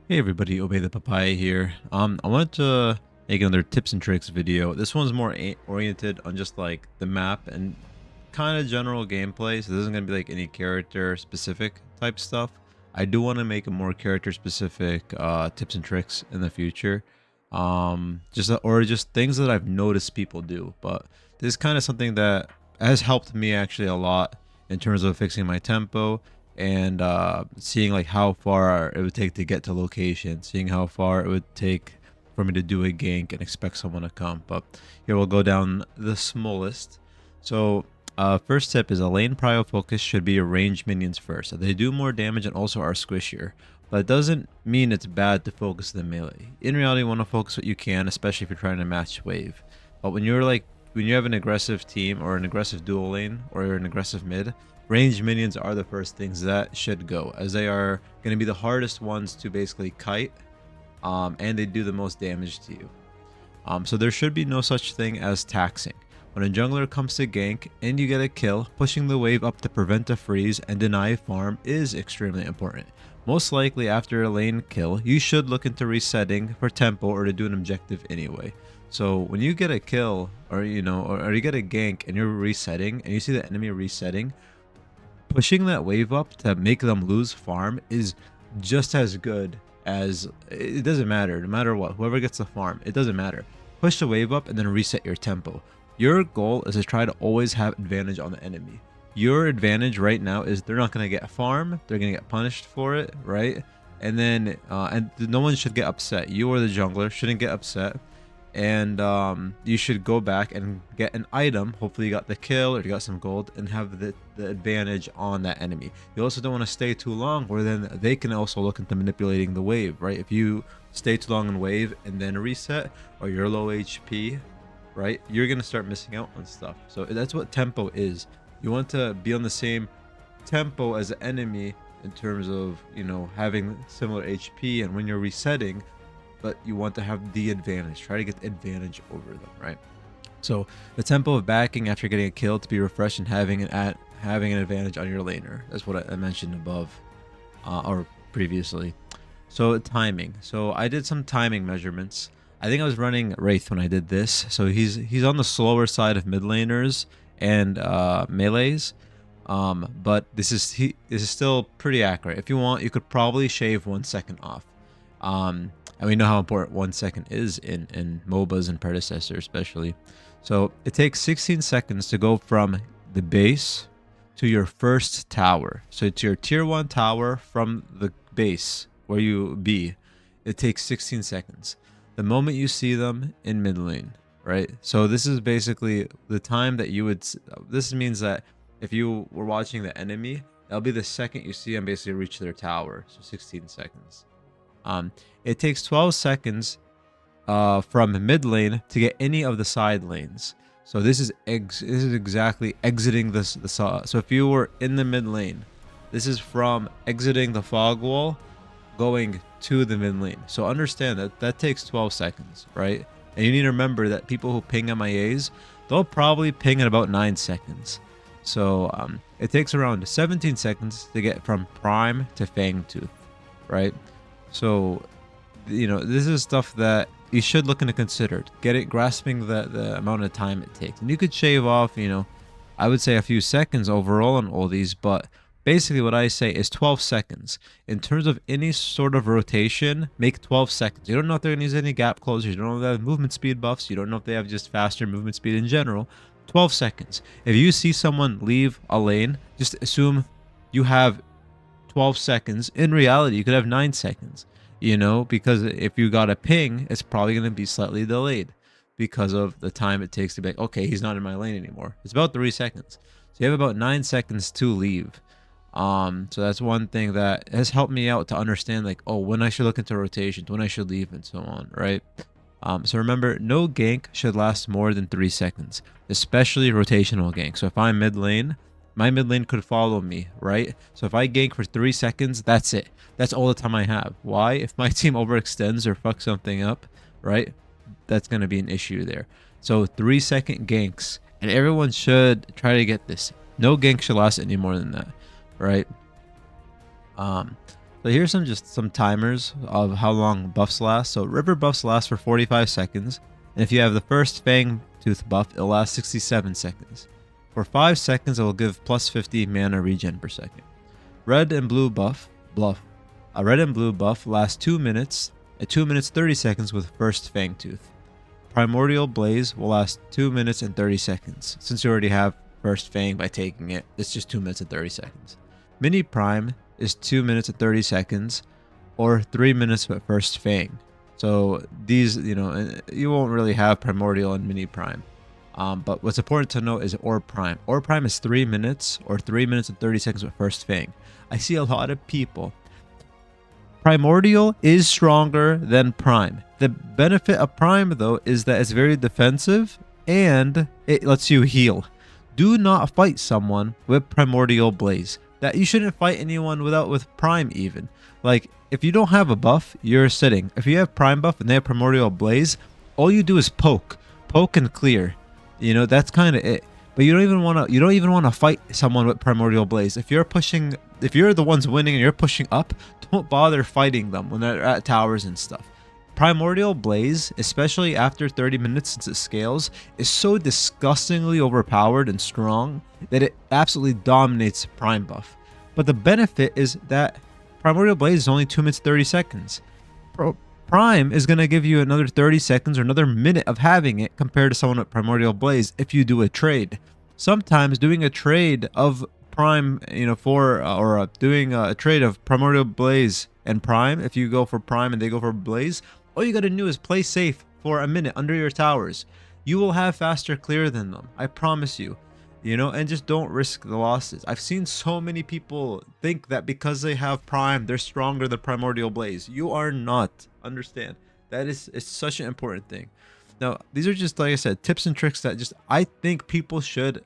Hey everybody, Obey the Papaya here. I wanted to make another tips and tricks video. This one's more oriented on just like the map and kind of general gameplay. So this isn't gonna be like any character specific type stuff. I do want to make a more character specific tips and tricks in the future. Just things that I've noticed people do. But this is kind of something that has helped me actually a lot in terms of fixing my tempo and seeing like how far it would take to get to location, seeing how far it would take for me to do a gank and expect someone to come. But here we'll go down the smallest. So first tip is a lane prio focus should be your range minions first. They do more damage and also are squishier. But it doesn't mean it's bad to focus the melee. In reality, you want to focus what you can, especially if you're trying to match wave. But when you have an aggressive team or an aggressive dual lane or an aggressive mid, ranged minions are the first things that should go, as they are going to be the hardest ones to basically kite, and they do the most damage to you. So there should be no such thing as taxing. When a jungler comes to gank and you get a kill, pushing the wave up to prevent a freeze and deny farm is extremely important. Most likely after a lane kill, you should look into resetting for tempo or to do an objective anyway. So when you get a kill or or you get a gank and you're resetting and you see the enemy resetting, pushing that wave up to make them lose farm is just as good as it doesn't matter. No matter what, whoever gets the farm, it doesn't matter. Push the wave up and then reset your tempo. Your goal is to try to always have advantage on the enemy. Your advantage right now is they're not going to get farm, they're going to get punished for it, right? And then and no one should get upset. You or the jungler shouldn't get upset, and you should go back and get an item. Hopefully you got the kill or you got some gold and have the advantage on that enemy. You also don't want to stay too long, where then they can also look into manipulating the wave, right? If you stay too long in wave and then reset, or you're low HP, right, you're gonna start missing out on stuff. So that's what tempo is. You want to be on the same tempo as the enemy in terms of having similar HP, and when you're resetting, but you want to have the advantage. Try to get the advantage over them, right? So the tempo of backing after getting a kill to be refreshed and having an advantage on your laner. That's what I mentioned above, or previously. So timing. So I did some timing measurements. I think I was running Wraith when I did this. So he's on the slower side of mid laners and melees. But this is still pretty accurate. If you want, you could probably shave 1 second off. And we know how important 1 second is in MOBAs and Predecessor especially. So it takes 16 seconds to go from the base to your first tower. So to your tier 1 tower from the base where you be, it takes 16 seconds. The moment you see them in mid lane, right? So this is basically the time that you would, this means that if you were watching the enemy, that'll be the second you see them basically reach their tower. So 16 seconds. It takes 12 seconds from mid lane to get any of the side lanes. So this is exactly exiting the so if you were in the mid lane, this is from exiting the fog wall going to the mid lane. So understand that that takes 12 seconds, right? And you need to remember that people who ping MIAs, they'll probably ping in about 9 seconds. So it takes around 17 seconds to get from prime to fangtooth, right? So this is stuff that you should look into consider. Grasping the amount of time it takes. And you could shave off, I would say a few seconds overall on all these, but basically what I say is 12 seconds. In terms of any sort of rotation, make 12 seconds. You don't know if they're going to use any gap closers. You don't know if they have movement speed buffs. You don't know if they have just faster movement speed in general. 12 seconds. If you see someone leave a lane, just assume you have 12 seconds. In reality, you could have 9 seconds, because if you got a ping, it's probably going to be slightly delayed because of the time it takes to be like, okay, he's not in my lane anymore. It's about 3 seconds. So you have about 9 seconds to leave. So that's one thing that has helped me out to understand, like, oh, when I should look into rotations, when I should leave, and so on, right? So remember, no gank should last more than 3 seconds, especially rotational gank. So if I'm mid lane, my mid lane could follow me, right? So if I gank for 3 seconds, that's it. That's all the time I have. Why? If my team overextends or fucks something up, right? That's going to be an issue there. So 3-second ganks, and everyone should try to get this. No gank should last any more than that, right? So here's some timers of how long buffs last. So river buffs last for 45 seconds. And if you have the first fang tooth buff, it'll last 67 seconds. For 5 seconds, it will give plus 50 mana regen per second. Red and blue buff, a red and blue buff lasts 2 minutes, at 2 minutes 30 seconds with first fang tooth. Primordial Blaze will last 2 minutes and 30 seconds. Since you already have first fang by taking it, it's just 2 minutes and 30 seconds. Mini Prime is 2 minutes and 30 seconds, or 3 minutes with first fang. So these, you won't really have Primordial and Mini Prime. But what's important to note is Orb Prime. Orb Prime is 3 minutes, or 3 minutes and 30 seconds with first fang. I see a lot of people. Primordial is stronger than Prime. The benefit of Prime, though, is that it's very defensive and it lets you heal. Do not fight someone with Primordial Blaze. That you shouldn't fight anyone with Prime even. Like, if you don't have a buff, you're sitting. If you have Prime buff and they have Primordial Blaze, all you do is poke and clear. That's kind of it. But you don't even want to fight someone with Primordial Blaze. If you're the ones winning and you're pushing up, don't bother fighting them when they're at towers and stuff. Primordial Blaze, especially after 30 minutes since it scales, is so disgustingly overpowered and strong that it absolutely dominates Prime buff. But the benefit is that Primordial Blaze is only 2 minutes 30 seconds. Prime is going to give you another 30 seconds or another minute of having it compared to someone with Primordial Blaze if you do a trade. Sometimes doing a trade of Prime, doing a trade of Primordial Blaze and Prime, if you go for Prime and they go for Blaze, all you got to do is play safe for a minute under your towers. You will have faster clear than them. I promise you. And just don't risk the losses. I've seen so many people think that because they have Prime, they're stronger than Primordial Blaze. You are not. Understand. It's such an important thing. Now, these are just, like I said, tips and tricks that I think people should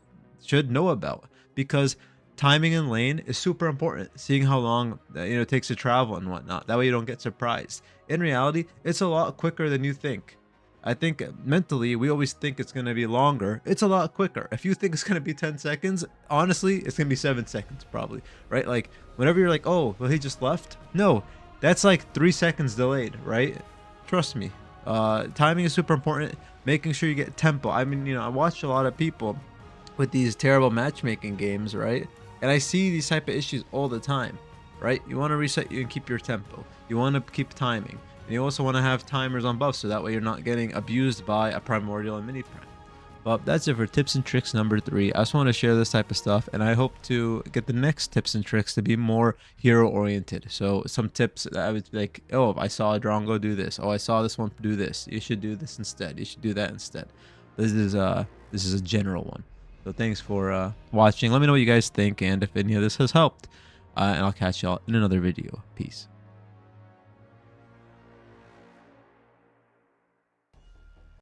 know about, because timing in lane is super important. Seeing how long it takes to travel and whatnot. That way you don't get surprised. In reality, it's a lot quicker than you think. I think mentally, we always think it's going to be longer. It's a lot quicker. If you think it's going to be 10 seconds, honestly, it's going to be 7 seconds probably, right? Like, whenever you're like, oh, well, he just left? No, that's like 3 seconds delayed, right? Trust me. Timing is super important. Making sure you get tempo. I mean, I watch a lot of people with these terrible matchmaking games, right? And I see these type of issues all the time, right? You want to reset you and keep your tempo. You want to keep timing. And you also want to have timers on buffs, so that way you're not getting abused by a Primordial and Mini Prime. Well, that's it for tips and tricks number 3. I just want to share this type of stuff, and I hope to get the next tips and tricks to be more hero oriented. So some tips that I would be like, oh, I saw a Drongo do this. Oh, I saw this one do this. You should do this instead. You should do that instead. This is a general one. So thanks for watching. Let me know what you guys think and if any of this has helped. And I'll catch y'all in another video. Peace.